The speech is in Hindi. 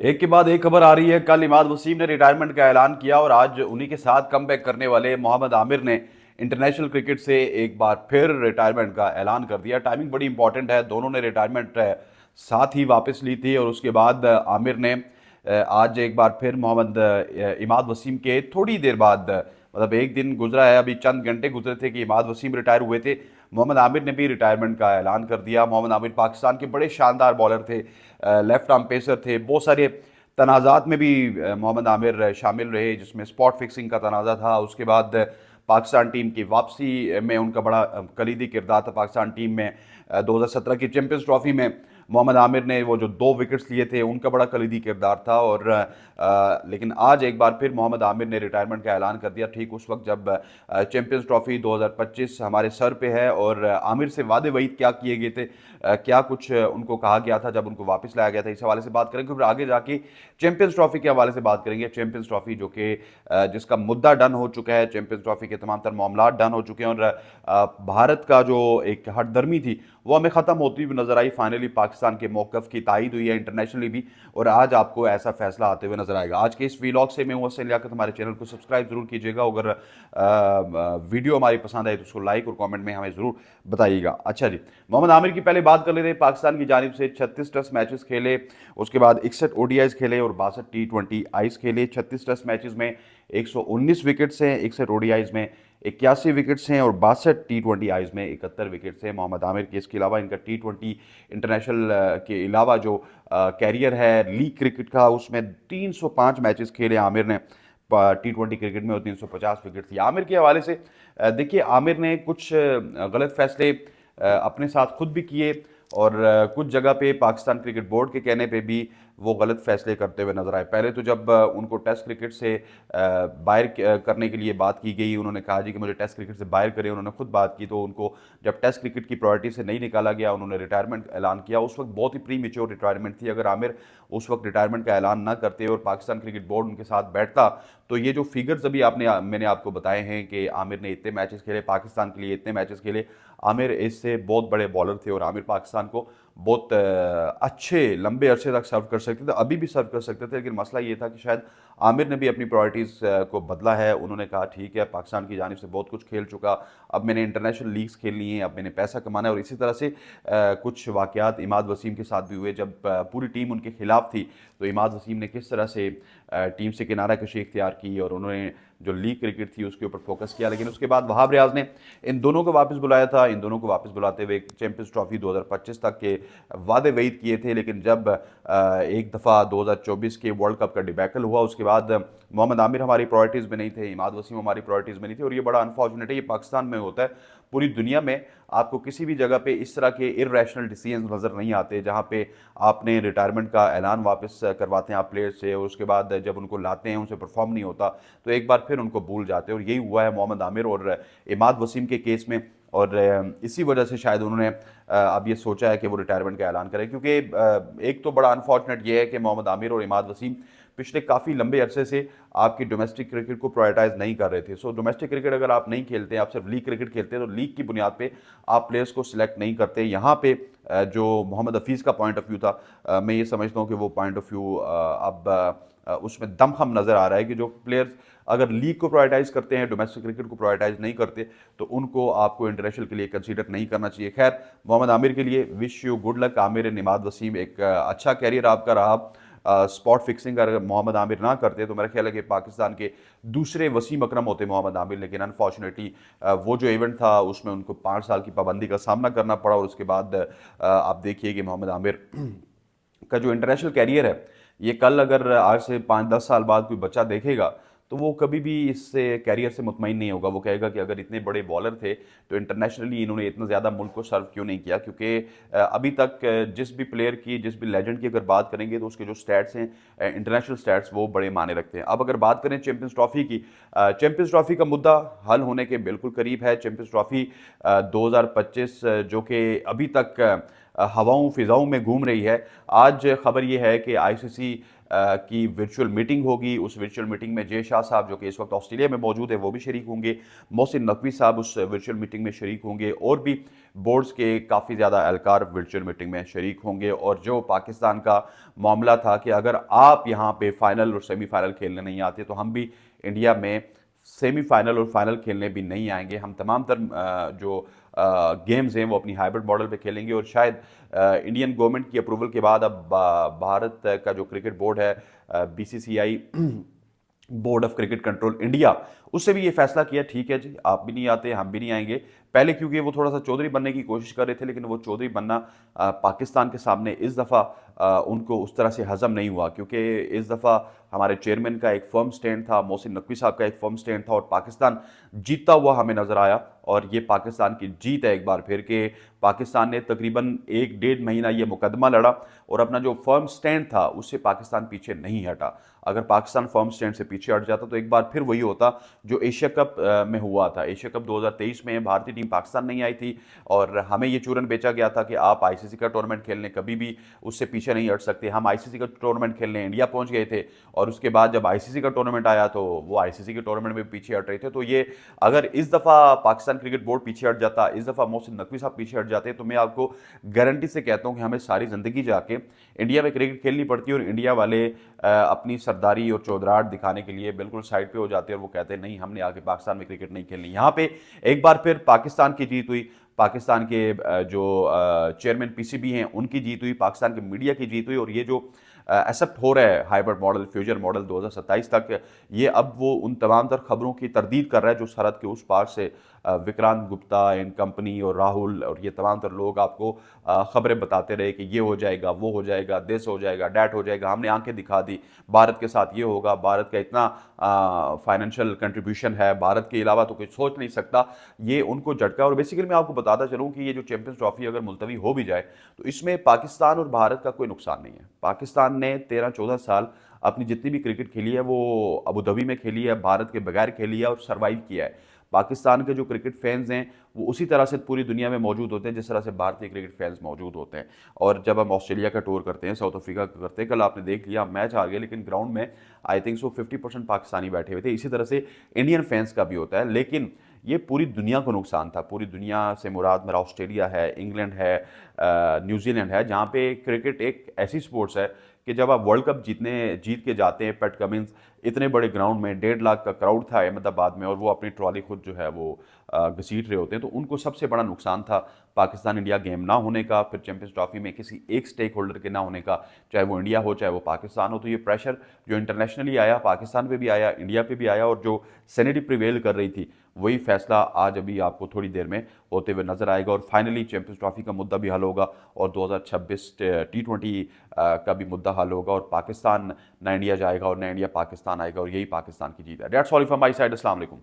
एक के बाद एक खबर आ रही है। कल इमाद वसीम ने रिटायरमेंट का ऐलान किया और आज उन्हीं के साथ कमबैक करने वाले मोहम्मद आमिर ने इंटरनेशनल क्रिकेट से एक बार फिर रिटायरमेंट का ऐलान कर दिया। टाइमिंग बड़ी इंपॉर्टेंट है, दोनों ने रिटायरमेंट साथ ही वापस ली थी और उसके बाद आमिर ने आज एक बार फिर मोहम्मद इमाद वसीम के थोड़ी देर बाद, मतलब एक दिन गुजरा है, अभी चंद घंटे गुजरे थे कि इमाद वसीम रिटायर हुए थे, मोहम्मद आमिर ने भी रिटायरमेंट का ऐलान कर दिया। मोहम्मद आमिर पाकिस्तान के बड़े शानदार बॉलर थे, लेफ्ट आर्म पेसर थे। बहुत सारे तनाज़ात में भी मोहम्मद आमिर शामिल रहे, जिसमें स्पॉट फिक्सिंग का तनाज़ा था। उसके बाद पाकिस्तान टीम की वापसी में उनका बड़ा कलीदी किरदार था। पाकिस्तान टीम में 2017 की चैंपियंस ट्रॉफी में मोहम्मद आमिर ने वो जो 2 विकेट्स लिए थे, उनका बड़ा कलीदी किरदार था। और लेकिन आज एक बार फिर मोहम्मद आमिर ने रिटायरमेंट का ऐलान कर दिया, ठीक उस वक्त जब चैंपियंस ट्रॉफी 2025 हमारे सर पे है। और आमिर से वादे वईद क्या किए गए थे, क्या कुछ उनको कहा गया था जब उनको वापस लाया गया था, इस हवाले से बात करेंगे। फिर आगे जाके चैंपियंस ट्रॉफी के हवाले से बात करेंगे। चैंपियंस ट्रॉफी जो कि जिसका मुद्दा डन हो चुका है, चैंपियंस ट्रॉफी के तमाम तर मामला डन हो चुके हैं और भारत का जो एक हटदर्मी थी वो हमें ख़त्म होती हुई नजर आई। फाइनली पाकिस्तान के मौक़िफ़ की तायद हुई है इंटरनेशनली भी, और आज आपको ऐसा फैसला आते हुए नजर आएगा। आज के इस वीलॉग से मैं हूं हसन लियाकत। हमारे चैनल को सब्सक्राइब जरूर कीजिएगा। अगर वीडियो हमारी पसंद आए तो उसको लाइक और कमेंट में हमें ज़रूर बताइएगा। अच्छा जी, मोहम्मद आमिर की पहले बात कर लेते हैं। पाकिस्तान की जानिब से 36 टेस्ट मैचेस खेले, उसके बाद 61 ओडीआईज खेले और 62 टी20 आईज खेले। 36 टेस्ट मैचेस में 119 विकेट्स हैं, 61 ओडीआईज में 81 विकेट्स हैं और 62 टी20 आईज में 71 विकेट्स हैं मोहम्मद आमिर के। इसके अलावा इनका टी20 इंटरनेशनल के अलावा जो कैरियर है लीग क्रिकेट का, उसमें 305 मैचेस खेले आमिर ने टी20 क्रिकेट में, और 350 विकेट थी आमिर के हवाले से। देखिए, आमिर ने कुछ गलत फैसले अपने साथ खुद भी किए और कुछ जगह पे पाकिस्तान क्रिकेट बोर्ड के कहने पे भी वो गलत फैसले करते हुए नजर आए। पहले तो जब उनको टेस्ट क्रिकेट से बाहर करने के लिए बात की गई, उन्होंने कहा जी कि मुझे टेस्ट क्रिकेट से बाहर करें, उन्होंने खुद बात की, तो उनको जब टेस्ट क्रिकेट की प्रायोरिटी से नहीं निकाला गया, उन्होंने रिटायरमेंट ऐलान किया। उस वक्त बहुत ही प्री मेच्योर रिटायरमेंट थी। अगर आमिर उस वक्त रिटायरमेंट का ऐलान ना करते और पाकिस्तान क्रिकेट बोर्ड उनके साथ बैठता, तो ये जो फिगर्स अभी मैंने आपको बताए हैं कि आमिर ने इतने मैचेस खेले पाकिस्तान के लिए, इतने मैचेस खेले, आमिर इससे बहुत बड़े बॉलर थे और आमिर पाकिस्तान को बहुत अच्छे लंबे अरसे तक सर्व कर सकते थे, अभी भी सर्व कर सकते थे। लेकिन मसला ये था कि शायद आमिर ने भी अपनी प्रायोरिटीज़ को बदला है। उन्होंने कहा ठीक है, पाकिस्तान की जानिब से बहुत कुछ खेल चुका, अब मैंने इंटरनेशनल लीग्स खेलनी है, अब मैंने पैसा कमाना है। और इसी तरह से कुछ वाक़यात इमाद वसीम के साथ भी हुए। जब पूरी टीम उनके खिलाफ थी तो इमाद वसीम ने किस तरह से टीम से किनारा कशी इख्तियार की और उन्होंने जो लीग क्रिकेट थी उसके ऊपर फोकस किया। लेकिन उसके बाद वहाब रियाज ने इन दोनों को वापस बुलाया था। इन दोनों को वापस बुलाते हुए चैंपियंस ट्रॉफी 2025 तक के वादे वईद किए थे। लेकिन जब एक दफ़ा 2024 के वर्ल्ड कप का डिबैकल हुआ, उसके बाद मोहम्मद आमिर हमारी प्रायोरिटीज़ में नहीं थे, इमाद वसीम हमारी प्रायोरिटीज़ में नहीं थे। और ये बड़ा अनफॉर्चुनेट है, ये पाकिस्तान में होता है। पूरी दुनिया में आपको किसी भी जगह पे इस तरह के इर्रेशनल डिसीजन नज़र नहीं आते, जहाँ पे आपने रिटायरमेंट का ऐलान वापस करवाते हैं आप प्लेयर से, और उसके बाद जब उनको लाते हैं उनसे परफॉर्म नहीं होता तो एक बार फिर उनको भूल जाते हैं। और यही हुआ है मोहम्मद आमिर और इमाद वसीम के केस में। और इसी वजह से शायद उन्होंने अब ये सोचा है कि वो रिटायरमेंट का ऐलान करें, क्योंकि एक तो बड़ा अनफॉर्चुनेट ये है कि मोहम्मद आमिर और इमाद वसीम पिछले काफ़ी लंबे अरसे से आपकी डोमेस्टिक क्रिकेट को प्रायोरिटाइज नहीं कर रहे थे। सो डोमेस्टिक क्रिकेट अगर आप नहीं खेलते, आप सिर्फ लीग क्रिकेट खेलते हैं, तो लीग की बुनियाद पे आप प्लेयर्स को सिलेक्ट नहीं करते। यहाँ पे जो मोहम्मद हफीज़ का पॉइंट ऑफ व्यू था, मैं ये समझता हूँ कि वो पॉइंट ऑफ व्यू अब उसमें दमखम नज़र आ रहा है कि जो प्लेयर्स अगर लीग को प्रायोरिटाइज करते हैं, डोमेस्टिक क्रिकेट को प्रायोरिटाइज नहीं करते, तो उनको आपको इंटरनेशनल के लिए कंसीडर नहीं करना चाहिए। खैर, मोहम्मद आमिर के लिए wish you good luck. Amir Imad Wasim, एक अच्छा कैरियर आपका रहा। स्पॉट फिक्सिंग अगर मोहम्मद आमिर ना करते तो मेरा ख्याल है कि पाकिस्तान के दूसरे वसीम अकरम होते मोहम्मद आमिर। लेकिन अनफॉर्चुनेटली वो जो इवेंट था उसमें उनको 5 साल की पाबंदी का सामना करना पड़ा, और उसके बाद आप देखिए कि मोहम्मद आमिर का जो इंटरनेशनल कैरियर है, ये कल अगर आज से 5-10 साल बाद कोई बच्चा देखेगा तो वो कभी भी इससे कैरियर से मुतमईन नहीं होगा। वो कहेगा कि अगर इतने बड़े बॉलर थे तो इंटरनेशनली इन्होंने इतना ज़्यादा मुल्क को सर्व क्यों नहीं किया। क्योंकि अभी तक जिस भी प्लेयर की, जिस भी लेजेंड की अगर बात करेंगे तो उसके जो स्टैट्स हैं, इंटरनेशनल स्टैट्स, वो बड़े माने रखते हैं। अब अगर बात करें चैंपियंस ट्रॉफी की, चैंपियंस ट्रॉफी का मुद्दा हल होने के बिल्कुल करीब है। चैंपियंस ट्रॉफी 2025 जो कि अभी तक हवाओं फिजाओं में घूम रही है। आज खबर यह है कि आईसीसी की वर्चुअल मीटिंग होगी। उस वर्चुअल मीटिंग में जय शाह साहब जो कि इस वक्त ऑस्ट्रेलिया में मौजूद है वो भी शरीक होंगे, मोहसिन नकवी साहब उस वर्चुअल मीटिंग में शरीक होंगे, और भी बोर्ड्स के काफ़ी ज़्यादा एहलकार वर्चुअल मीटिंग में शरीक होंगे। और जो पाकिस्तान का मामला था कि अगर आप यहाँ पे फाइनल और सेमीफाइनल खेलने नहीं आते तो हम भी इंडिया में सेमीफाइनल और फाइनल खेलने भी नहीं आएंगे, हम तमाम तर जो गेम्स हैं वो अपनी हाइब्रिड मॉडल पे खेलेंगे। और शायद इंडियन गवर्नमेंट की अप्रूवल के बाद अब भारत का जो क्रिकेट बोर्ड है, BCCI board of cricket control India, उससे भी ये फैसला किया ठीक है जी, आप भी नहीं आते हम भी नहीं आएंगे। पहले क्योंकि वो थोड़ा सा चौधरी बनने की कोशिश कर रहे थे, लेकिन वो चौधरी बनना पाकिस्तान के सामने इस दफ़ा उनको उस तरह से हजम नहीं हुआ, क्योंकि इस दफ़ा हमारे चेयरमैन का एक फर्म स्टैंड था, मोहसिन नकवी साहब का एक फर्म स्टैंड था, और पाकिस्तान जीतता हुआ हमें नजर आया। और ये पाकिस्तान की जीत है एक बार फिर के पाकिस्तान ने तकरीबन 1-1.5 महीना ये मुकदमा लड़ा और अपना जो फर्म स्टैंड था उससे पाकिस्तान पीछे नहीं हटा। अगर पाकिस्तान फर्म स्टैंड से पीछे हट जाता तो एक बार फिर वही होता जो एशिया कप में हुआ था। एशिया कप 2023 में भारतीय टीम पाकिस्तान नहीं आई थी और हमें ये चूरन बेचा गया था कि आप आईसीसी का टूर्नामेंट खेलने कभी भी उससे पीछे नहीं हट सकते। हम आईसीसी का टूर्नामेंट खेलने इंडिया पहुंच गए थे और उसके बाद जब आईसीसी का टूर्नामेंट आया तो वो आईसीसी के टूर्नामेंट में पीछे हट रहे थे। तो ये अगर इस दफ़ा पाकिस्तान क्रिकेट बोर्ड पीछे हट जाता, इस दफ़ा मोहसिन नकवी साहब पीछे हट जाते, तो मैं आपको गारंटी से कहता हूं कि हमें सारी ज़िंदगी जाके इंडिया में क्रिकेट खेलनी पड़ती और इंडिया वाले अपनी सरदारी और चौधराहट दिखाने के लिए बिल्कुल साइड पे हो जाते हैं और वो कहते हैं नहीं, हमने आगे पाकिस्तान में क्रिकेट नहीं खेलनी। यहाँ पे एक बार फिर पाकिस्तान की जीत हुई, पाकिस्तान के जो चेयरमैन पीसीबी हैं उनकी जीत हुई, पाकिस्तान के मीडिया की जीत हुई। और ये जो एक्सेप्ट हो रहा है हाइब्रिड मॉडल, फ्यूचर मॉडल 2027 तक, ये अब वो उन तमाम तर खबरों की तरदीद कर रहा है जो सरहद के उस पार से विक्रांत गुप्ता एंड कंपनी और राहुल और ये तमाम तर लोग आपको खबरें बताते रहे कि ये हो जाएगा, वो हो जाएगा, दिस हो जाएगा, डैट हो जाएगा। हमने आंखें दिखा दी, भारत के साथ ये होगा, भारत का इतना फाइनेंशियल कंट्रीब्यूशन है, भारत के अलावा तो कुछ सोच नहीं सकता। ये उनको झटका। और बेसिकली मैं आपको बताता चलूँ कि ये जो चैंपियंस ट्रॉफी अगर मुलतवी हो भी जाए तो इसमें पाकिस्तान और भारत का कोई नुकसान नहीं है। पाकिस्तान ने 13-14 साल अपनी जितनी भी क्रिकेट खेली है वो अबू धाबी में खेली है, भारत के बगैर खेली है और सर्वाइव किया है। पाकिस्तान के जो क्रिकेट फैंस हैं वो उसी तरह से पूरी दुनिया में मौजूद होते हैं जिस तरह से भारतीय क्रिकेट फैंस मौजूद होते हैं। और जब हम ऑस्ट्रेलिया का टूर करते हैं, साउथ अफ्रीका का करते हैं, कल आपने देख लिया मैच आ गया लेकिन ग्राउंड में आई थिंक सो 50% पाकिस्तानी बैठे हुए थे। इसी तरह से इंडियन फैंस का भी होता है, लेकिन ये पूरी दुनिया को नुकसान था। पूरी दुनिया से मुराद मेरा ऑस्ट्रेलिया है, इंग्लैंड है, न्यूजीलैंड है, जहाँ पे क्रिकेट एक ऐसी स्पोर्ट्स है कि जब आप वर्ल्ड कप जीत के जाते हैं, पैट कमिंस इतने बड़े ग्राउंड में 1.5 लाख का क्राउड था अहमदाबाद में और वो अपनी ट्रॉली खुद जो है वो घसीट रहे होते हैं, तो उनको सबसे बड़ा नुकसान था पाकिस्तान इंडिया गेम ना होने का, फिर चैंपियंस ट्रॉफी में किसी एक स्टेक होल्डर के ना होने का, चाहे वो इंडिया हो चाहे वो पाकिस्तान हो। तो ये प्रेशर जो इंटरनेशनली आया, पाकिस्तान पे भी आया, इंडिया पे भी आया, और जो सैनिटी प्रिवेल कर रही थी वही फैसला आज अभी आपको थोड़ी देर में होते हुए नजर आएगा। और फाइनली चैंपियंस ट्रॉफी का मुद्दा भी हल होगा और 2026 T20 का भी मुद्दा हल होगा और पाकिस्तान ना इंडिया जाएगा और ना इंडिया पाकिस्तान आएगा, और यही पाकिस्तान की जीत है। That's all from my side. अस्सलाम वालेकुम।